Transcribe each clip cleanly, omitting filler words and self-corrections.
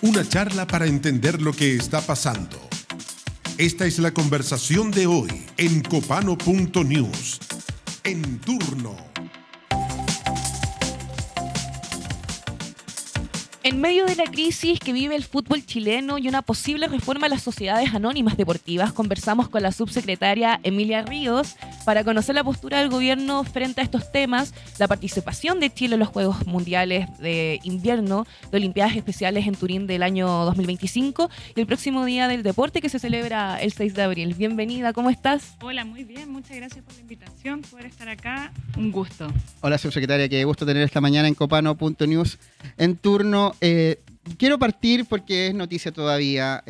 Una charla para entender lo que está pasando. Esta es la conversación de hoy en Copano.news. En turno. En medio de la crisis que vive el fútbol chileno y una posible reforma a las sociedades anónimas deportivas, conversamos con la subsecretaria Emilia Ríos para conocer la postura del gobierno frente a estos temas, la participación de Chile en los Juegos Mundiales de Invierno, de Olimpiadas Especiales en Turín del año 2025 y el próximo Día del Deporte que se celebra el 6 de abril. Bienvenida, ¿cómo estás? Hola, muy bien, muchas gracias por la invitación, poder estar acá, un gusto. Hola, subsecretaria, qué gusto tener esta mañana en Copano.news en turno. Quiero partir porque es noticia todavía,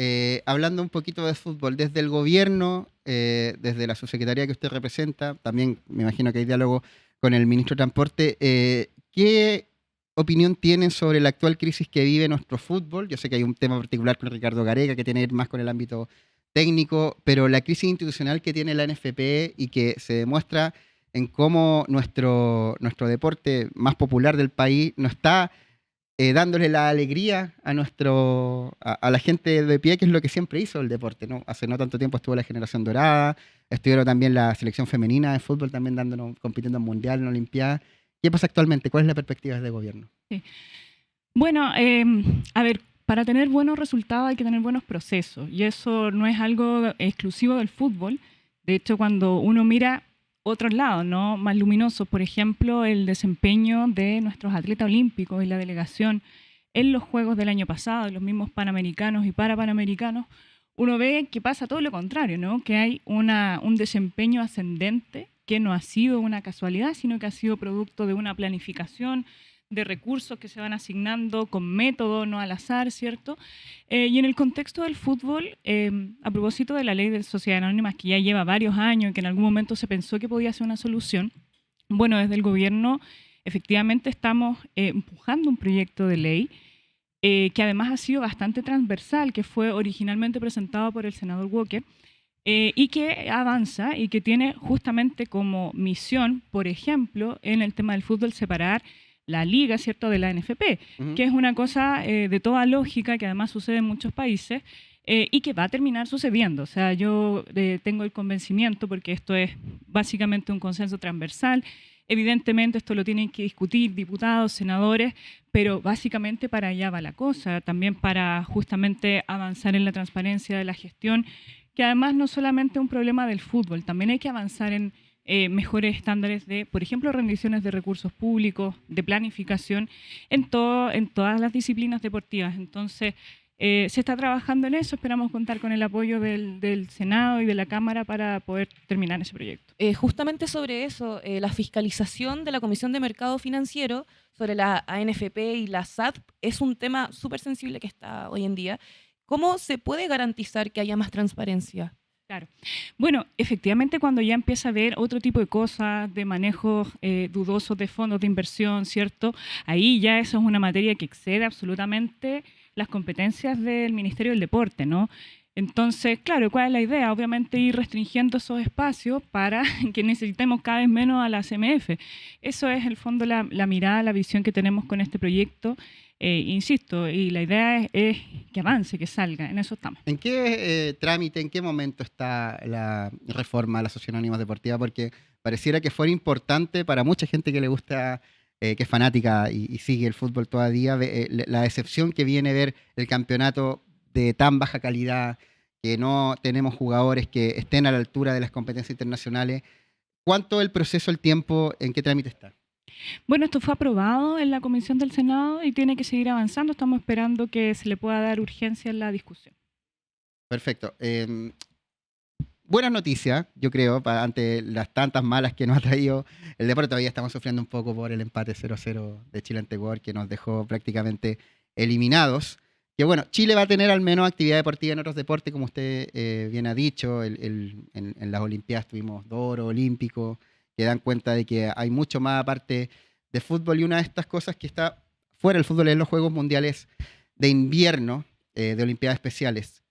hablando un poquito de fútbol, desde el gobierno, desde la subsecretaría que usted representa, también me imagino que hay diálogo con el ministro de Transporte. ¿Qué opinión tienen sobre la actual crisis que vive nuestro fútbol? Yo sé que hay un tema particular con Ricardo Gareca que tiene que ver más con el ámbito técnico, pero la crisis institucional que tiene la NFP y que se demuestra en cómo nuestro deporte más popular del país no está dándole la alegría a la gente de pie, que es lo que siempre hizo el deporte, ¿no? Hace no tanto tiempo estuvo la Generación Dorada, estuvieron también la selección femenina de fútbol también compitiendo en Mundial, en Olimpiada. ¿Qué pasa actualmente? ¿Cuál es la perspectiva desde el gobierno? Sí. Bueno, a ver, para tener buenos resultados hay que tener buenos procesos y eso no es algo exclusivo del fútbol. De hecho, cuando uno mira otros lados, ¿no?, más luminosos, por ejemplo, el desempeño de nuestros atletas olímpicos y la delegación en los Juegos del año pasado, en los mismos Panamericanos y Parapanamericanos, uno ve que pasa todo lo contrario, ¿no?, que hay un desempeño ascendente que no ha sido una casualidad, sino que ha sido producto de una planificación de recursos que se van asignando con método, no al azar, ¿cierto? Y en el contexto del fútbol, a propósito de la ley de sociedades anónimas, que ya lleva varios años y que en algún momento se pensó que podía ser una solución, bueno, desde el gobierno efectivamente estamos empujando un proyecto de ley que además ha sido bastante transversal, que fue originalmente presentado por el senador Walker, y que avanza y que tiene justamente como misión, por ejemplo, en el tema del fútbol, separar la liga, ¿cierto?, de la NFP, que es una cosa de toda lógica, que además sucede en muchos países y que va a terminar sucediendo. O sea, yo tengo el convencimiento, porque esto es básicamente un consenso transversal. Evidentemente esto lo tienen que discutir diputados, senadores, pero básicamente para allá va la cosa, también para justamente avanzar en la transparencia de la gestión, que además no solamente es un problema del fútbol, también hay que avanzar en mejores estándares de, por ejemplo, rendiciones de recursos públicos, de planificación, en todas las disciplinas deportivas. Entonces, se está trabajando en eso, esperamos contar con el apoyo del Senado y de la Cámara para poder terminar ese proyecto. Justamente sobre eso, la fiscalización de la Comisión de Mercado Financiero sobre la ANFP y la SAT es un tema súper sensible que está hoy en día. ¿Cómo se puede garantizar que haya más transparencia? Claro. Bueno, efectivamente cuando ya empieza a haber otro tipo de cosas, de manejos dudosos de fondos de inversión, ¿cierto? Ahí ya eso es una materia que excede absolutamente las competencias del Ministerio del Deporte, ¿no? Entonces, claro, ¿cuál es la idea? Obviamente ir restringiendo esos espacios para que necesitemos cada vez menos a la CMF. Eso es, en el fondo, la mirada, la visión que tenemos con este proyecto. Insisto, y la idea es que avance, que salga, en eso estamos. ¿En qué trámite, en qué momento está la reforma a la Sociedad Anónima Deportiva? Porque pareciera que fuera importante para mucha gente que le gusta, que es fanática y sigue el fútbol todavía, la decepción que viene ver el campeonato de tan baja calidad, que no tenemos jugadores que estén a la altura de las competencias internacionales. ¿Cuánto el proceso, el tiempo, en qué trámite está? Bueno, esto fue aprobado en la Comisión del Senado y tiene que seguir avanzando. Estamos esperando que se le pueda dar urgencia en la discusión. Perfecto. Buena noticia, yo creo, ante las tantas malas que nos ha traído el deporte. Todavía estamos sufriendo un poco por el empate 0-0 de Chile ante Ecuador, que nos dejó prácticamente eliminados. Que bueno, Chile va a tener al menos actividad deportiva en otros deportes, como usted bien ha dicho. En las Olimpiadas tuvimos 2 oro olímpicos, que dan cuenta de que hay mucho más aparte de fútbol. Y una de estas cosas que está fuera del fútbol es los Juegos Mundiales de Invierno, de Olimpiadas Especiales.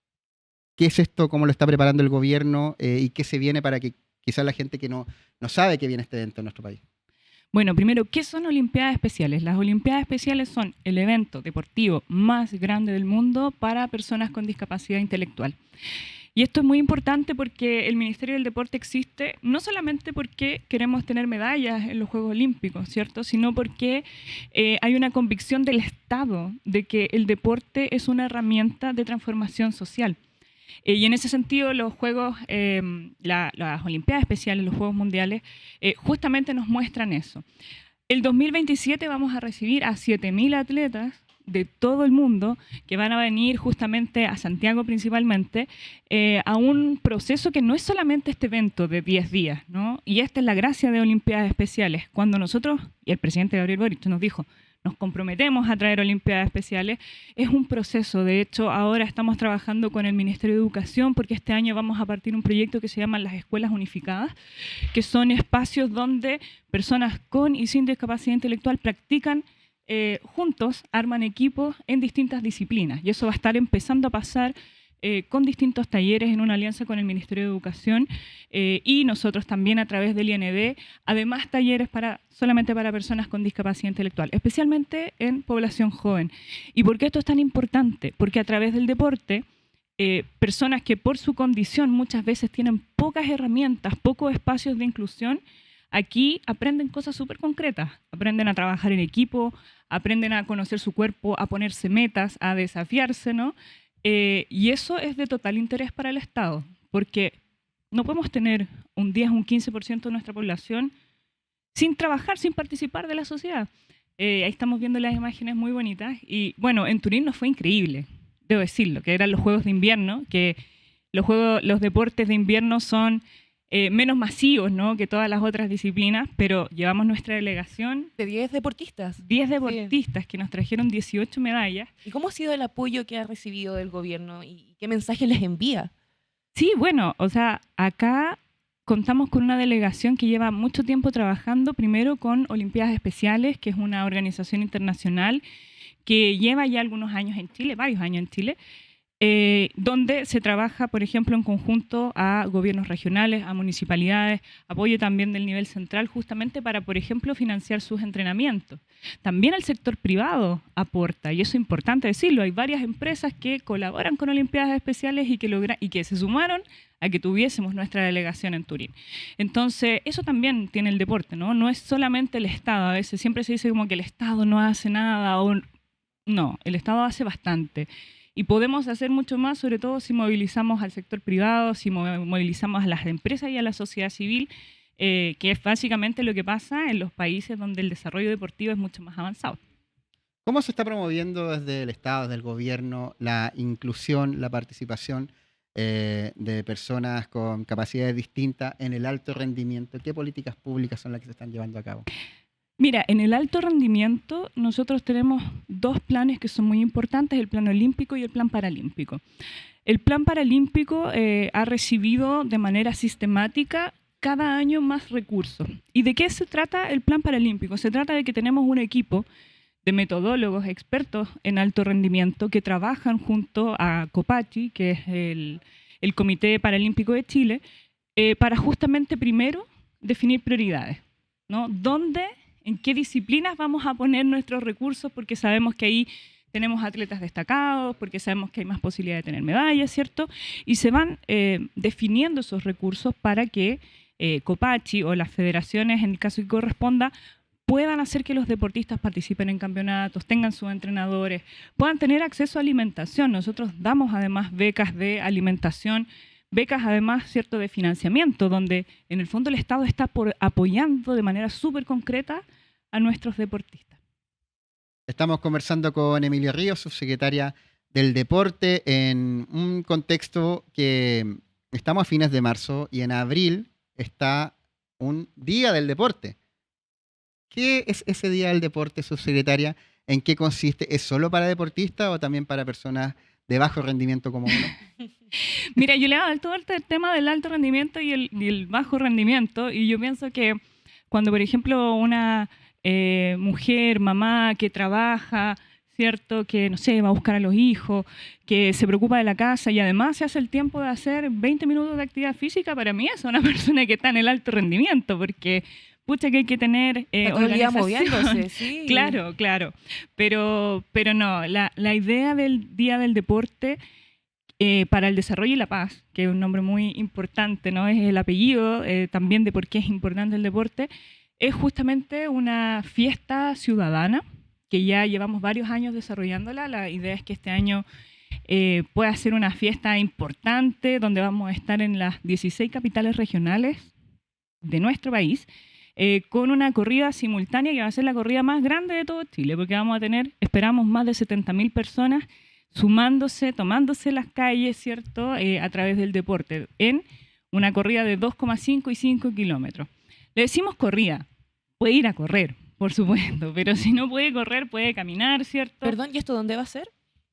¿Qué es esto? ¿Cómo lo está preparando el gobierno? ¿Y qué se viene para que quizás la gente que no sabe que viene este evento en nuestro país? Bueno, primero, ¿qué son Olimpiadas Especiales? Las Olimpiadas Especiales son el evento deportivo más grande del mundo para personas con discapacidad intelectual. Y esto es muy importante porque el Ministerio del Deporte existe no solamente porque queremos tener medallas en los Juegos Olímpicos, ¿cierto? Sino porque hay una convicción del Estado de que el deporte es una herramienta de transformación social. Y en ese sentido, los Juegos, las Olimpiadas Especiales, los Juegos Mundiales, justamente nos muestran eso. El 2027 vamos a recibir a 7.000 atletas de todo el mundo que van a venir justamente a Santiago principalmente a un proceso que no es solamente este evento de 10 días, ¿no? Y esta es la gracia de Olimpiadas Especiales. Cuando nosotros, y el presidente Gabriel Boric nos dijo, nos comprometemos a traer Olimpiadas Especiales, es un proceso. De hecho, ahora estamos trabajando con el Ministerio de Educación porque este año vamos a partir un proyecto que se llama las Escuelas Unificadas, que son espacios donde personas con y sin discapacidad intelectual practican juntos, arman equipos en distintas disciplinas. Y eso va a estar empezando a pasar con distintos talleres en una alianza con el Ministerio de Educación y nosotros también a través del IND, además talleres solamente para personas con discapacidad intelectual, especialmente en población joven. ¿Y por qué esto es tan importante? Porque a través del deporte, personas que por su condición muchas veces tienen pocas herramientas, pocos espacios de inclusión, aquí aprenden cosas súper concretas, aprenden a trabajar en equipo, aprenden a conocer su cuerpo, a ponerse metas, a desafiarse, ¿no? Y eso es de total interés para el Estado, porque no podemos tener un 10 o un 15% de nuestra población sin trabajar, sin participar de la sociedad. Ahí estamos viendo las imágenes muy bonitas y bueno, en Turín nos fue increíble, debo decirlo, que eran los Juegos de Invierno, que los deportes de invierno son menos masivos, ¿no?, que todas las otras disciplinas, pero llevamos nuestra delegación. De 10 deportistas. 10 deportistas que nos trajeron 18 medallas. ¿Y cómo ha sido el apoyo que ha recibido del gobierno y qué mensaje les envía? Sí, bueno, o sea, acá contamos con una delegación que lleva mucho tiempo trabajando, primero con Olimpiadas Especiales, que es una organización internacional que lleva ya algunos años en Chile, varios años en Chile, donde se trabaja, por ejemplo, en conjunto a gobiernos regionales, a municipalidades, apoyo también del nivel central, justamente para, por ejemplo, financiar sus entrenamientos. También el sector privado aporta, y eso es importante decirlo, hay varias empresas que colaboran con Olimpiadas Especiales y que se sumaron a que tuviésemos nuestra delegación en Turín. Entonces, eso también tiene el deporte, ¿no? No es solamente el Estado, a veces siempre se dice como que el Estado no hace nada, no, el Estado hace bastante. Y podemos hacer mucho más, sobre todo si movilizamos al sector privado, si movilizamos a las empresas y a la sociedad civil, que es básicamente lo que pasa en los países donde el desarrollo deportivo es mucho más avanzado. ¿Cómo se está promoviendo desde el Estado, desde el gobierno, la inclusión, la participación de personas con capacidades distintas en el alto rendimiento? ¿Qué políticas públicas son las que se están llevando a cabo? Mira, en el alto rendimiento nosotros tenemos dos planes que son muy importantes, el plan olímpico y el plan paralímpico. El plan paralímpico ha recibido de manera sistemática cada año más recursos. ¿Y de qué se trata el plan paralímpico? Se trata de que tenemos un equipo de metodólogos expertos en alto rendimiento que trabajan junto a COPACHI, que es el Comité Paralímpico de Chile, para justamente primero definir prioridades, ¿no? ¿En qué disciplinas vamos a poner nuestros recursos? Porque sabemos que ahí tenemos atletas destacados, porque sabemos que hay más posibilidad de tener medallas, ¿cierto? Y se van definiendo esos recursos para que COPACHI o las federaciones, en el caso que corresponda, puedan hacer que los deportistas participen en campeonatos, tengan sus entrenadores, puedan tener acceso a alimentación. Nosotros damos además becas de alimentación, becas además, cierto, de financiamiento, donde en el fondo el Estado está apoyando de manera súper concreta a nuestros deportistas. Estamos conversando con Emilia Ríos, subsecretaria del Deporte, en un contexto que estamos a fines de marzo y en abril está un Día del Deporte. ¿Qué es ese Día del Deporte, subsecretaria? ¿En qué consiste? ¿Es solo para deportistas o también para personas de bajo rendimiento como uno? Mira, yo le he dado todo el tema del alto rendimiento y el bajo rendimiento, y yo pienso que cuando, por ejemplo, una mujer, mamá que trabaja, ¿cierto?, que, no sé, va a buscar a los hijos, que se preocupa de la casa y además se hace el tiempo de hacer 20 minutos de actividad física, para mí es una persona que está en el alto rendimiento, porque pucha que hay que tener Está todo el día organización. moviéndose, sí. Claro. Pero no, la idea del Día del Deporte para el Desarrollo y la Paz, que es un nombre muy importante, ¿no? Es el apellido también de por qué es importante el deporte, es justamente una fiesta ciudadana que ya llevamos varios años desarrollándola. La idea es que este año pueda ser una fiesta importante donde vamos a estar en las 16 capitales regionales de nuestro país, con una corrida simultánea que va a ser la corrida más grande de todo Chile, porque vamos a tener, esperamos, más de 70.000 personas sumándose, tomándose las calles, ¿cierto?, a través del deporte, en una corrida de 2,5 y 5 kilómetros. Le decimos corrida, puede ir a correr, por supuesto, pero si no puede correr, puede caminar, ¿cierto? Perdón, ¿y esto dónde va a ser?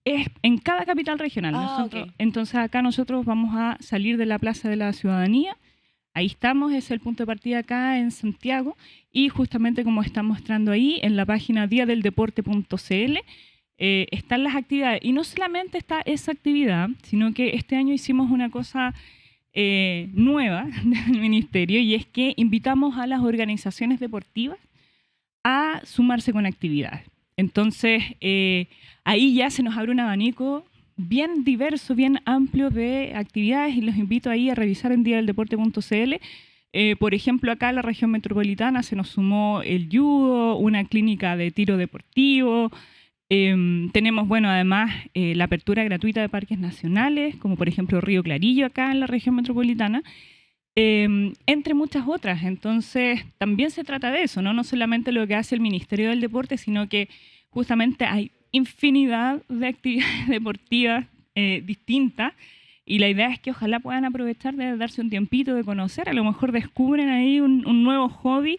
Es en cada capital regional. Ok. Entonces acá nosotros vamos a salir de la Plaza de la Ciudadanía. Ahí estamos, es el punto de partida acá en Santiago, y justamente como está mostrando ahí en la página diadeldeporte.cl están las actividades. Y no solamente está esa actividad, sino que este año hicimos una cosa nueva del Ministerio, y es que invitamos a las organizaciones deportivas a sumarse con actividades. Entonces, ahí ya se nos abre un abanico bien diverso, bien amplio de actividades, y los invito ahí a revisar en diadeldeporte.cl. Por ejemplo, acá en la región metropolitana se nos sumó el judo, una clínica de tiro deportivo. Tenemos, bueno, además la apertura gratuita de parques nacionales, como por ejemplo Río Clarillo acá en la región metropolitana, entre muchas otras. Entonces, también se trata de eso, ¿no? No solamente lo que hace el Ministerio del Deporte, sino que justamente hay infinidad de actividades deportivas distintas, y la idea es que ojalá puedan aprovechar de darse un tiempito de conocer, a lo mejor descubren ahí un nuevo hobby,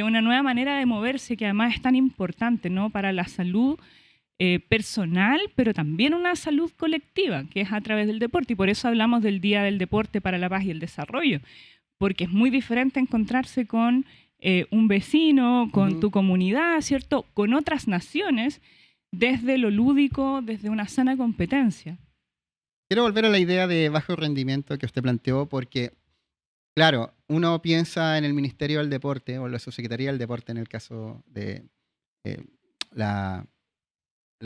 una nueva manera de moverse, que además es tan importante, ¿no?, para la salud personal, pero también una salud colectiva, que es a través del deporte, y por eso hablamos del Día del Deporte para la Paz y el Desarrollo, porque es muy diferente encontrarse con un vecino, con tu comunidad, ¿cierto?, con otras naciones, desde lo lúdico, desde una sana competencia. Quiero volver a la idea de bajo rendimiento que usted planteó, porque, claro, uno piensa en el Ministerio del Deporte o la Subsecretaría del Deporte en el caso de la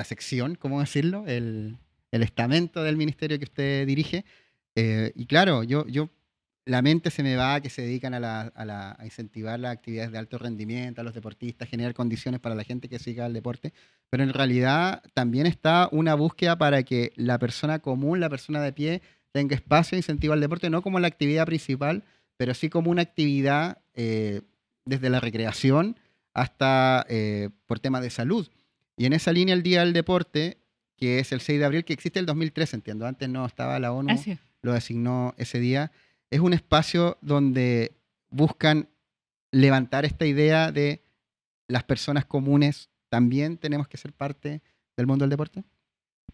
sección, ¿cómo decirlo? El estamento del ministerio que usted dirige. Y claro, yo la mente se me va a que se dedican a incentivar las actividades de alto rendimiento, a los deportistas, generar condiciones para la gente que siga el deporte, pero en realidad también está una búsqueda para que la persona común, la persona de pie, tenga espacio e incentivo al deporte, no como la actividad principal, pero sí como una actividad desde la recreación hasta por temas de salud. Y en esa línea el Día del Deporte, que es el 6 de abril, que existe el 2013, entiendo, antes no estaba la ONU, Así es. lo designó ese día, es un espacio donde buscan levantar esta idea de las personas comunes también tenemos que ser parte del mundo del deporte.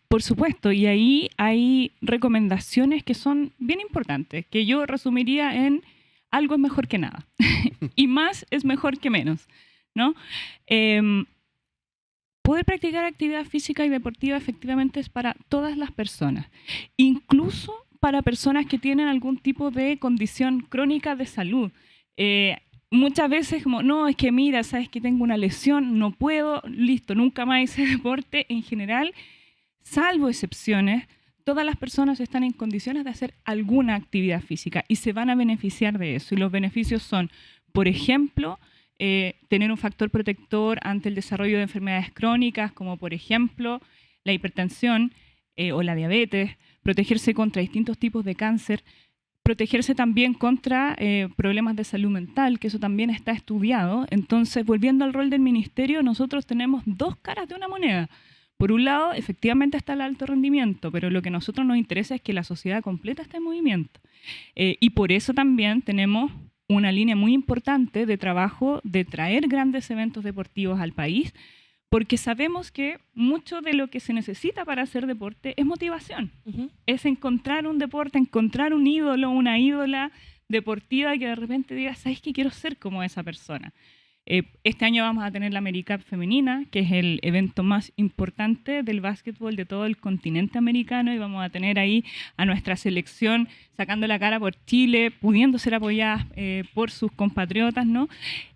Por supuesto, y ahí hay recomendaciones que son bien importantes, que yo resumiría en algo es mejor que nada, y más es mejor que menos, ¿no? Poder practicar actividad física y deportiva efectivamente es para todas las personas, incluso para personas que tienen algún tipo de condición crónica de salud. Muchas veces como, no, es que mira, sabes que tengo una lesión, no puedo, listo, nunca más hice deporte. En general, salvo excepciones, todas las personas están en condiciones de hacer alguna actividad física y se van a beneficiar de eso. Y los beneficios son, por ejemplo, tener un factor protector ante el desarrollo de enfermedades crónicas, como por ejemplo la hipertensión o la diabetes, protegerse contra distintos tipos de cáncer, protegerse también contra problemas de salud mental, que eso también está estudiado. Entonces, volviendo al rol del ministerio, nosotros tenemos dos caras de una moneda. Por un lado, efectivamente está el alto rendimiento, pero lo que a nosotros nos interesa es que la sociedad completa esté en movimiento. Y por eso también tenemos una línea muy importante de trabajo de traer grandes eventos deportivos al país, porque sabemos que mucho de lo que se necesita para hacer deporte es motivación. Es encontrar un deporte, encontrar un ídolo, una ídola deportiva que de repente diga, ¿sabes qué? Quiero ser como esa persona. Este año vamos a tener la AmeriCup femenina, que es el evento más importante del básquetbol de todo el continente americano, y vamos a tener ahí a nuestra selección sacando la cara por Chile, pudiendo ser apoyadas por sus compatriotas, ¿no?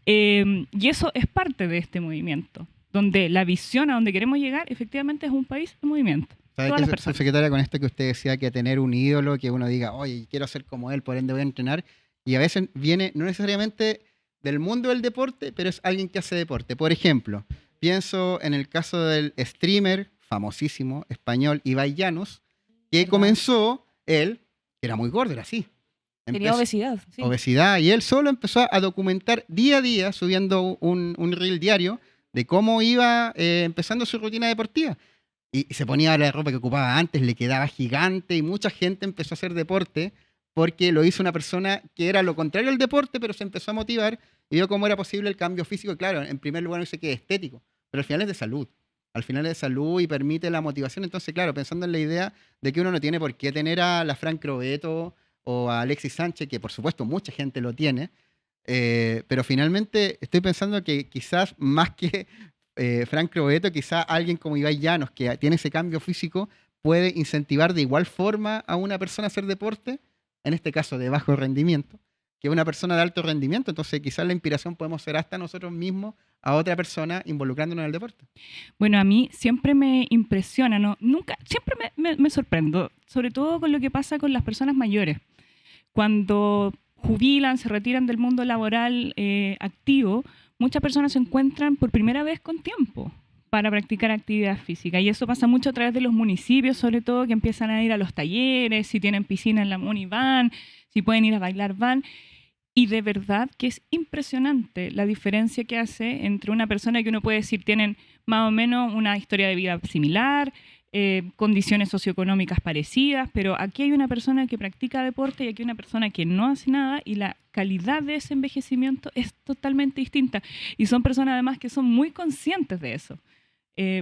Y eso es parte de este movimiento, donde la visión a donde queremos llegar efectivamente es un país en movimiento. ¿Sabe qué, secretaria, con esto que usted decía, que tener un ídolo, que uno diga, oye, quiero ser como él, por ende voy a entrenar, y a veces viene no necesariamente del mundo del deporte, pero es alguien que hace deporte. Por ejemplo, pienso en el caso del streamer famosísimo español Ibai Llanos, que comenzó, él, era muy gordo, era así. Tenía obesidad. Sí. Obesidad, y él solo empezó a documentar día a día, subiendo un reel diario, de cómo iba empezando su rutina deportiva. Y se ponía la ropa que ocupaba antes, le quedaba gigante, y mucha gente empezó a hacer deporte porque lo hizo una persona que era lo contrario al deporte, pero se empezó a motivar y vio cómo era posible el cambio físico. Claro, en primer lugar dice que es estético, pero al final es de salud. Al final es de salud y permite la motivación. Entonces, claro, pensando en la idea de que uno no tiene por qué tener a la Fran Crobeto o a Alexis Sánchez, que por supuesto mucha gente lo tiene, pero finalmente estoy pensando que quizás más que Fran Crobeto, quizás alguien como Ibai Llanos, que tiene ese cambio físico, puede incentivar de igual forma a una persona a hacer deporte, en este caso de bajo rendimiento, que una persona de alto rendimiento. Entonces quizás la inspiración podemos ser hasta nosotros mismos a otra persona involucrándonos en el deporte. Bueno, a mí siempre me impresiona, ¿no? Siempre me sorprendo, sobre todo con lo que pasa con las personas mayores. Cuando jubilan, se retiran del mundo laboral activo, muchas personas se encuentran por primera vez con tiempo para practicar actividad física. Y eso pasa mucho a través de los municipios, sobre todo, que empiezan a ir a los talleres, si tienen piscina en la Muni van, si pueden ir a bailar van. Y de verdad que es impresionante la diferencia que hace entre una persona que uno puede decir tienen más o menos una historia de vida similar, condiciones socioeconómicas parecidas, pero aquí hay una persona que practica deporte y aquí hay una persona que no hace nada, y la calidad de ese envejecimiento es totalmente distinta. Y son personas además que son muy conscientes de eso.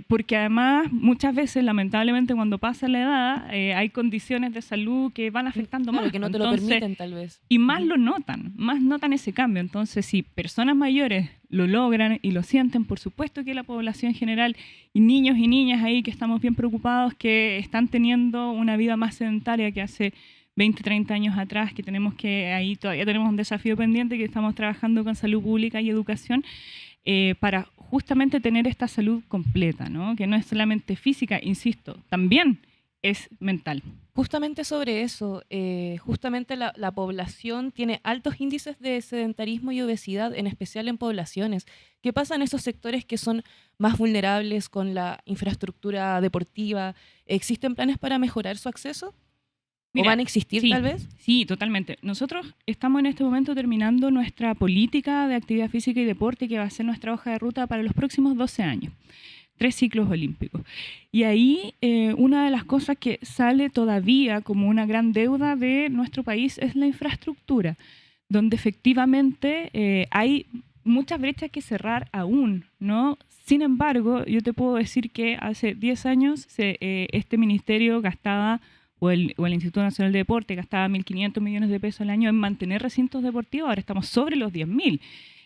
Porque además muchas veces, lamentablemente, cuando pasa la edad, hay condiciones de salud que van afectando claro, más. que no te lo permiten, tal vez. Y más lo notan, más notan ese cambio. Entonces, si personas mayores lo logran y lo sienten, por supuesto que la población en general, y niños y niñas ahí que estamos bien preocupados, que están teniendo una vida más sedentaria que hace 20, 30 años atrás, que tenemos que, ahí todavía tenemos un desafío pendiente, que estamos trabajando con salud pública y educación, para justamente tener esta salud completa, ¿no? Que no es solamente física, insisto, también es mental. Justamente sobre eso, justamente la población tiene altos índices de sedentarismo y obesidad, en especial en poblaciones. ¿Qué pasa en esos sectores que son más vulnerables con la infraestructura deportiva? ¿Existen planes para mejorar su acceso? Mira, ¿O van a existir, sí, tal vez? Sí, totalmente. Nosotros estamos en este momento terminando nuestra política de actividad física y deporte, que va a ser nuestra hoja de ruta para los próximos 12 años. 3 ciclos olímpicos. Y ahí una de las cosas que sale todavía como una gran deuda de nuestro país es la infraestructura, donde efectivamente hay muchas brechas que cerrar aún, ¿no? Sin embargo, yo te puedo decir que hace 10 años este ministerio gastaba, o el Instituto Nacional de Deporte gastaba 1.500 millones de pesos al año en mantener recintos deportivos. Ahora estamos sobre los 10.000.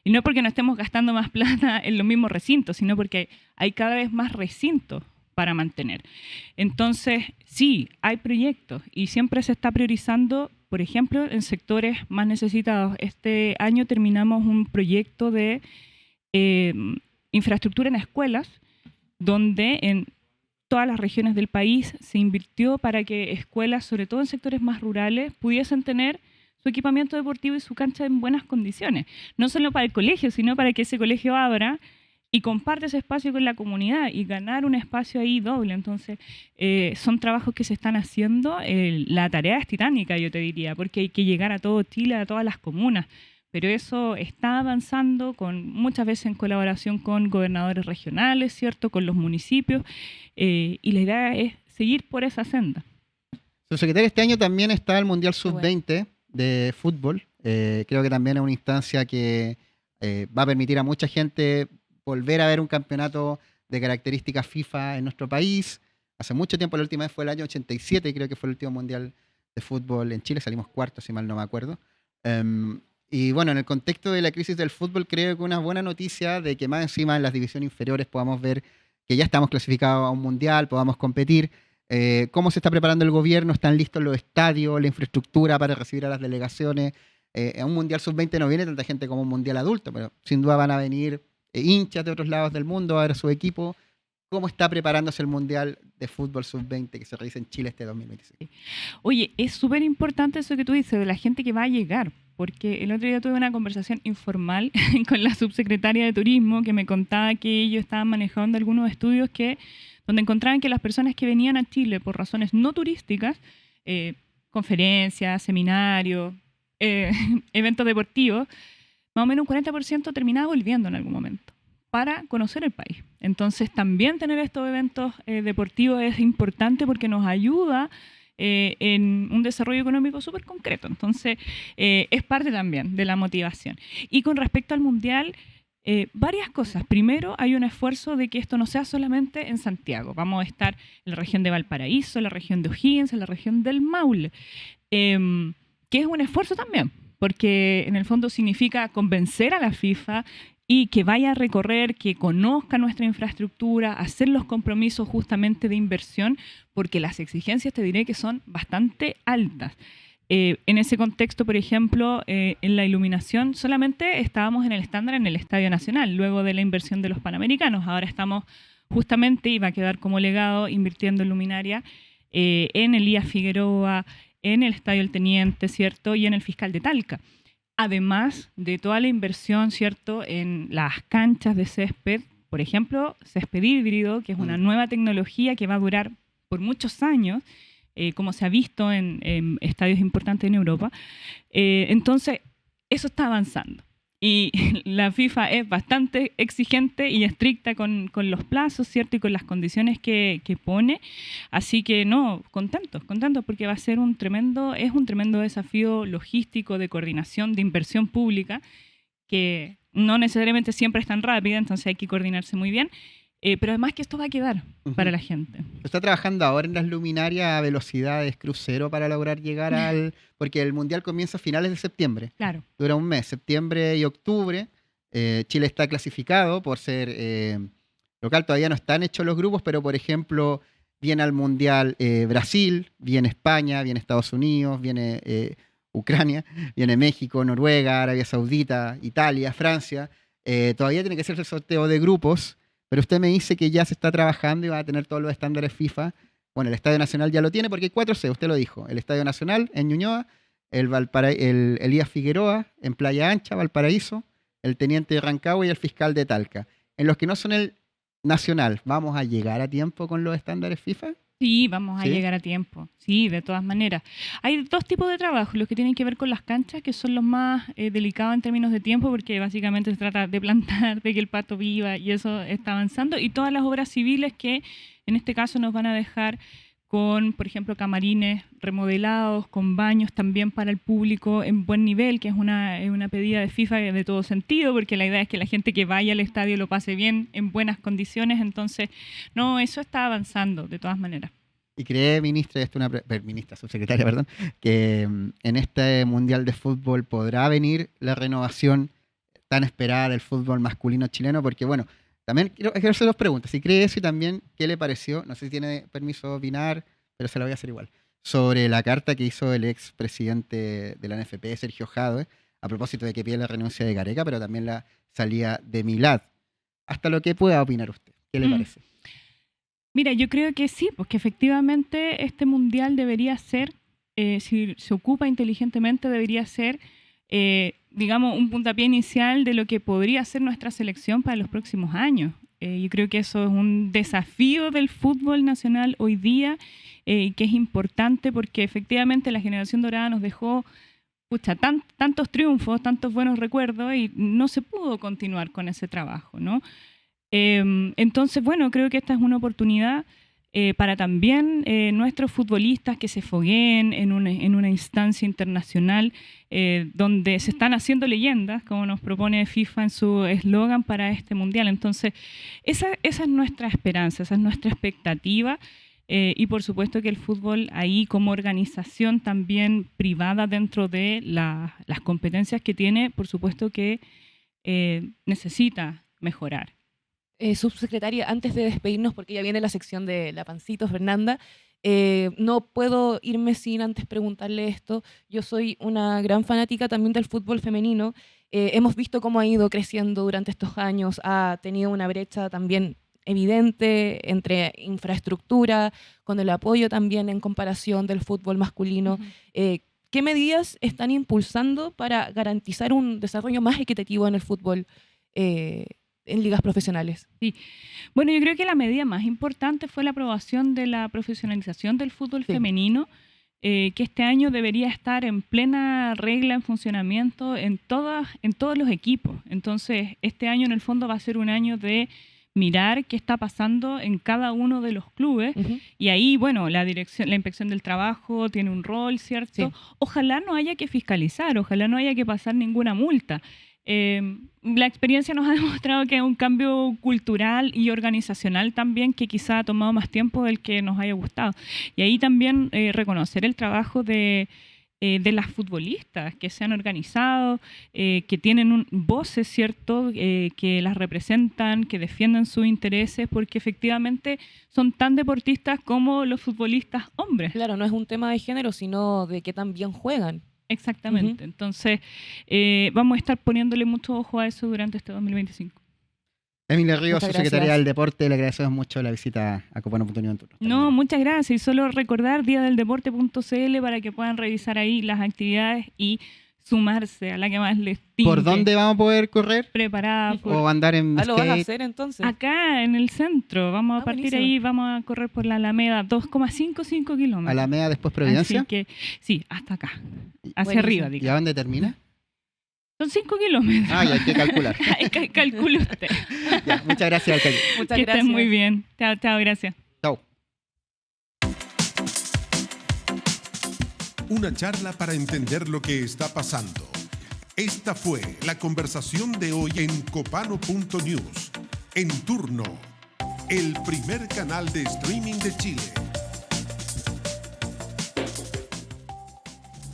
Y no porque no estemos gastando más plata en los mismos recintos, sino porque hay cada vez más recintos para mantener. Entonces, sí, hay proyectos y siempre se está priorizando, por ejemplo, en sectores más necesitados. Este año terminamos un proyecto de infraestructura en escuelas, donde en todas las regiones del país se invirtió para que escuelas, sobre todo en sectores más rurales, pudiesen tener su equipamiento deportivo y su cancha en buenas condiciones. No solo para el colegio, sino para que ese colegio abra y comparte ese espacio con la comunidad y ganar un espacio ahí doble. Entonces, son trabajos que se están haciendo. La tarea es titánica, yo te diría, porque hay que llegar a todo Chile, a todas las comunas. Pero eso está avanzando, muchas veces en colaboración con gobernadores regionales, ¿cierto?, con los municipios, y la idea es seguir por esa senda. Subsecretaria, este año también está el Mundial Sub-20 de fútbol. Creo que también es una instancia que va a permitir a mucha gente volver a ver un campeonato de características FIFA en nuestro país. Hace mucho tiempo, la última vez fue el año 87, creo que fue el último Mundial de fútbol en Chile. Salimos cuartos, si mal no me acuerdo. Y bueno, en el contexto de la crisis del fútbol, creo que una buena noticia de que más encima en las divisiones inferiores podamos ver que ya estamos clasificados a un mundial, podamos competir. ¿Cómo se está preparando el gobierno? ¿Están listos los estadios, la infraestructura para recibir a las delegaciones? A un mundial sub-20 no viene tanta gente como un mundial adulto, pero sin duda van a venir hinchas de otros lados del mundo a ver a su equipo. ¿Cómo está preparándose el mundial de fútbol sub-20 que se realiza en Chile este 2026? Oye, es súper importante eso que tú dices de la gente que va a llegar, porque el otro día tuve una conversación informal con la subsecretaria de Turismo que me contaba que ellos estaban manejando algunos estudios donde encontraban que las personas que venían a Chile por razones no turísticas, conferencias, seminarios, eventos deportivos, más o menos un 40% terminaba volviendo en algún momento para conocer el país. Entonces también tener estos eventos deportivos es importante porque nos ayuda en un desarrollo económico súper concreto. Entonces es parte también de la motivación. Y con respecto al Mundial, varias cosas. Primero, hay un esfuerzo de que esto no sea solamente en Santiago. Vamos a estar en la región de Valparaíso, en la región de O'Higgins, en la región del Maule, que es un esfuerzo también, porque en el fondo significa convencer a la FIFA y que vaya a recorrer, que conozca nuestra infraestructura, hacer los compromisos justamente de inversión, porque las exigencias te diré que son bastante altas. En ese contexto, por ejemplo, en la iluminación solamente estábamos en el estándar en el Estadio Nacional, luego de la inversión de los Panamericanos. Ahora estamos justamente, y va a quedar como legado, invirtiendo en luminaria en el Elías Figueroa, en el Estadio El Teniente, ¿cierto? Y en el Fiscal de Talca. Además de toda la inversión, ¿cierto?, en las canchas de césped, por ejemplo, césped híbrido, que es una nueva tecnología que va a durar por muchos años, como se ha visto en estadios importantes en Europa. Entonces, eso está avanzando. Y la FIFA es bastante exigente y estricta con los plazos, ¿cierto? Y con las condiciones que pone. Así que no, contentos, porque va a ser un tremendo desafío logístico, de coordinación, de inversión pública, que no necesariamente siempre es tan rápida, entonces hay que coordinarse muy bien. Pero además que esto va a quedar para la gente. ¿Está trabajando ahora en las luminarias a velocidades crucero para lograr llegar porque el Mundial comienza a finales de septiembre. Claro. Dura un mes, septiembre y octubre. Chile está clasificado por ser local. Todavía no están hechos los grupos, pero por ejemplo, viene al Mundial Brasil, viene España, viene Estados Unidos, viene Ucrania, viene México, Noruega, Arabia Saudita, Italia, Francia. Todavía tiene que hacerse el sorteo de grupos. Pero usted me dice que ya se está trabajando y va a tener todos los estándares FIFA. Bueno, el Estadio Nacional ya lo tiene porque hay 4 sedes, usted lo dijo. El Estadio Nacional en Ñuñoa, el Elías Figueroa en Playa Ancha, Valparaíso, el Teniente de Rancagua y el Fiscal de Talca. En los que no son el Nacional, ¿vamos a llegar a tiempo con los estándares FIFA? Sí, vamos a llegar a tiempo. Sí, de todas maneras. Hay 2 tipos de trabajo, los que tienen que ver con las canchas, que son los más delicados en términos de tiempo, porque básicamente se trata de plantar, de que el pasto viva, y eso está avanzando. Y todas las obras civiles que en este caso nos van a dejar con, por ejemplo, camarines remodelados, con baños también para el público en buen nivel, que es una pedida de FIFA de todo sentido, porque la idea es que la gente que vaya al estadio lo pase bien, en buenas condiciones. Entonces, no, eso está avanzando de todas maneras. ¿Y cree, ministra, subsecretaria, perdón, que en este Mundial de Fútbol podrá venir la renovación tan esperada del fútbol masculino chileno? Porque, bueno, también quiero hacer 2 preguntas. Si cree eso y también, ¿qué le pareció? No sé si tiene permiso de opinar, pero se la voy a hacer igual. Sobre la carta que hizo el expresidente de la NFP, Sergio Jadwe, a propósito de que pide la renuncia de Gareca, pero también la salida de Milad. Hasta lo que pueda opinar usted. ¿Qué le parece? Mira, yo creo que sí, porque efectivamente este mundial debería ser, si se ocupa inteligentemente, debería ser, digamos, un puntapié inicial de lo que podría ser nuestra selección para los próximos años. Yo creo que eso es un desafío del fútbol nacional hoy día, que es importante porque efectivamente la generación dorada nos dejó tantos triunfos, tantos buenos recuerdos, y no se pudo continuar con ese trabajo, ¿no? Entonces, bueno, creo que esta es una oportunidad para también nuestros futbolistas que se fogueen en una instancia internacional donde se están haciendo leyendas, como nos propone FIFA en su eslogan para este mundial. Entonces, esa es nuestra esperanza, esa es nuestra expectativa. Y por supuesto que el fútbol ahí como organización también privada dentro de las competencias que tiene, por supuesto que necesita mejorar. Subsecretaria, antes de despedirnos, porque ya viene la sección de la pancito, Fernanda, no puedo irme sin antes preguntarle esto. Yo soy una gran fanática también del fútbol femenino. Hemos visto cómo ha ido creciendo durante estos años, ha tenido una brecha también evidente entre infraestructura, con el apoyo también en comparación del fútbol masculino. ¿Qué medidas están impulsando para garantizar un desarrollo más equitativo en el fútbol en ligas profesionales? Sí. Bueno, yo creo que la medida más importante fue la aprobación de la profesionalización del fútbol femenino, que este año debería estar en plena regla, en funcionamiento en todos los equipos. Entonces, este año en el fondo va a ser un año de mirar qué está pasando en cada uno de los clubes, y ahí, bueno, la inspección del trabajo tiene un rol, ¿cierto? Sí. Ojalá no haya que fiscalizar, ojalá no haya que pasar ninguna multa. La experiencia nos ha demostrado que es un cambio cultural y organizacional también que quizá ha tomado más tiempo del que nos haya gustado. Y ahí también reconocer el trabajo de las futbolistas que se han organizado, que tienen voces, ¿cierto?, que las representan, que defienden sus intereses, porque efectivamente son tan deportistas como los futbolistas hombres. Claro, no es un tema de género, sino de que también juegan. Exactamente. Entonces, vamos a estar poniéndole mucho ojo a eso durante este 2025. Emilia Ríos, subsecretaria del Deporte, le agradecemos mucho la visita a Copano.news. No, muchas gracias. Y solo recordar diadeldeporte.cl para que puedan revisar ahí las actividades y sumarse a la que más les tinque. ¿Por dónde vamos a poder correr? Preparada. ¿O andar en skate? ¿Lo vas a hacer entonces? Acá en el centro. Vamos a partir buenísimo. Ahí, vamos a correr por la Alameda, 2,55 kilómetros. ¿Alameda después Providencia? Así que, sí, hasta acá. Hacia arriba, digamos. ¿Y a dónde termina? Son 5 kilómetros. Ah, ya hay que calcular. Calcule usted. Ya, muchas gracias, alcalde. Muchas que gracias. estén muy bien. Chao, chao, gracias. Chao. Una charla para entender lo que está pasando. Esta fue la conversación de hoy en Copano.news. En turno, el primer canal de streaming de Chile.